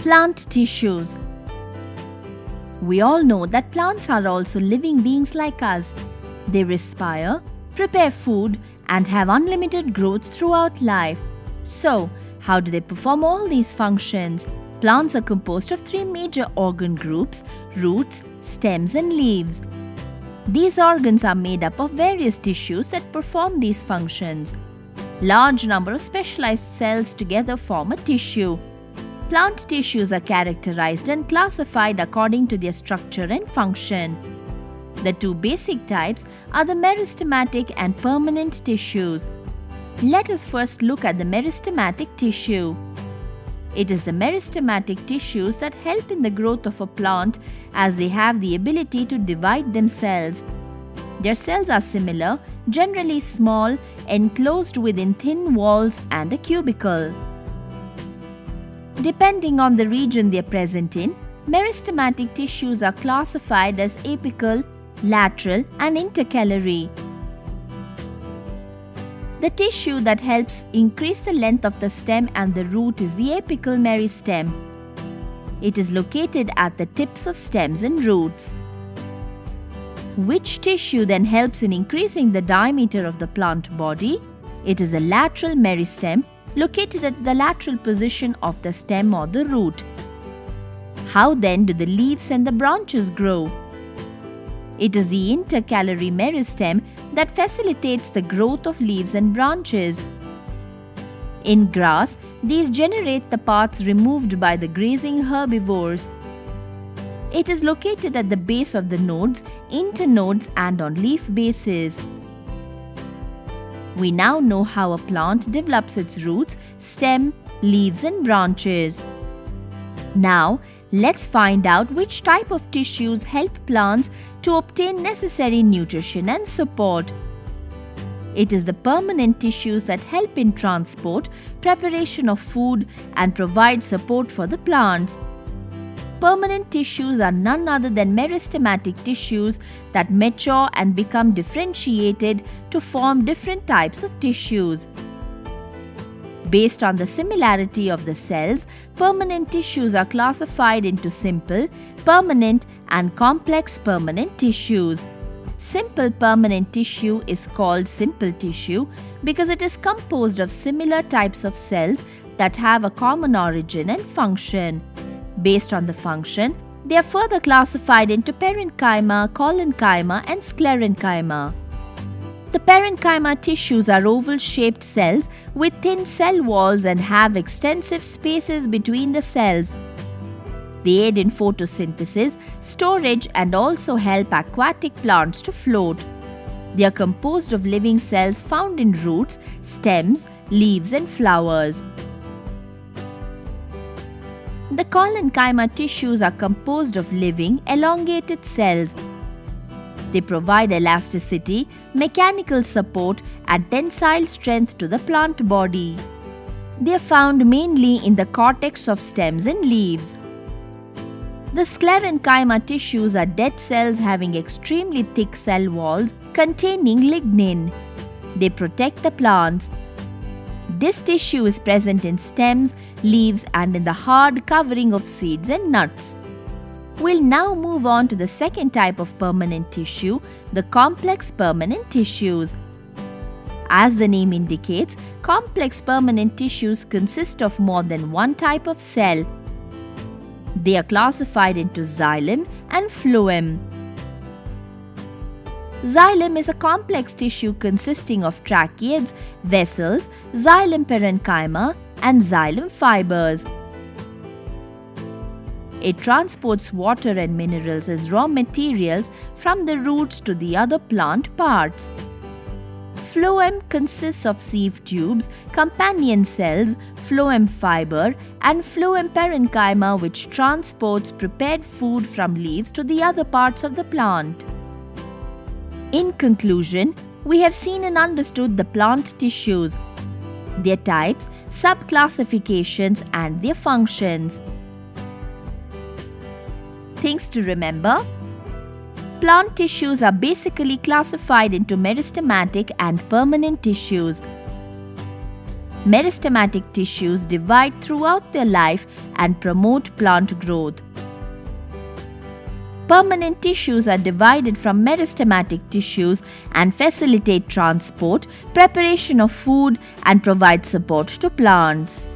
Plant tissues. We all know that plants are also living beings like us. They respire, prepare food, and have unlimited growth throughout life. So, how do they perform all these functions? Plants are composed of three major organ groups: roots, stems, and leaves. These organs are made up of various tissues that perform these functions. Large number of specialized cells together form a tissue. Plant tissues are characterized and classified according to their structure and function. The two basic types are the meristematic and permanent tissues. Let us first look at the meristematic tissue. It is the meristematic tissues that help in the growth of a plant as they have the ability to divide themselves. Their cells are similar, generally small, enclosed within thin walls and a cubicle. Depending on the region they are present in, meristematic tissues are classified as apical, lateral, and intercalary. The tissue that helps increase the length of the stem and the root is the apical meristem. It is located at the tips of stems and roots. Which tissue then helps in increasing the diameter of the plant body? It is a lateral meristem located at the lateral position of the stem or the root. How then do the leaves and the branches grow? It is the intercalary meristem that facilitates the growth of leaves and branches. In grass, these generate the parts removed by the grazing herbivores. It is located at the base of the nodes, internodes, and on leaf bases. We now know how a plant develops its roots, stem, leaves, and branches. Now, let's find out which type of tissues help plants to obtain necessary nutrition and support. It is the permanent tissues that help in transport, preparation of food, and provide support for the plants. Permanent tissues are none other than meristematic tissues that mature and become differentiated to form different types of tissues. Based on the similarity of the cells, permanent tissues are classified into simple, permanent, and complex permanent tissues. Simple permanent tissue is called simple tissue because it is composed of similar types of cells that have a common origin and function. Based on the function, they are further classified into parenchyma, collenchyma, and sclerenchyma. The parenchyma tissues are oval-shaped cells with thin cell walls and have extensive spaces between the cells. They aid in photosynthesis, storage, and also help aquatic plants to float. They are composed of living cells found in roots, stems, leaves, and flowers. The collenchyma tissues are composed of living, elongated cells. They provide elasticity, mechanical support, and tensile strength to the plant body. They are found mainly in the cortex of stems and leaves. The sclerenchyma tissues are dead cells having extremely thick cell walls containing lignin. They protect the plants. This tissue is present in stems, leaves, and in the hard covering of seeds and nuts. We'll now move on to the second type of permanent tissue, the complex permanent tissues. As the name indicates, complex permanent tissues consist of more than one type of cell. They are classified into xylem and phloem. Xylem is a complex tissue consisting of tracheids, vessels, xylem parenchyma, and xylem fibers. It transports water and minerals as raw materials from the roots to the other plant parts. Phloem consists of sieve tubes, companion cells, phloem fiber, and phloem parenchyma, which transports prepared food from leaves to the other parts of the plant. In conclusion, we have seen and understood the plant tissues, their types, subclassifications, and their functions. Things to remember: plant tissues are basically classified into meristematic and permanent tissues. Meristematic tissues divide throughout their life and promote plant growth. Permanent tissues are divided from meristematic tissues and facilitate transport, preparation of food, and provide support to plants.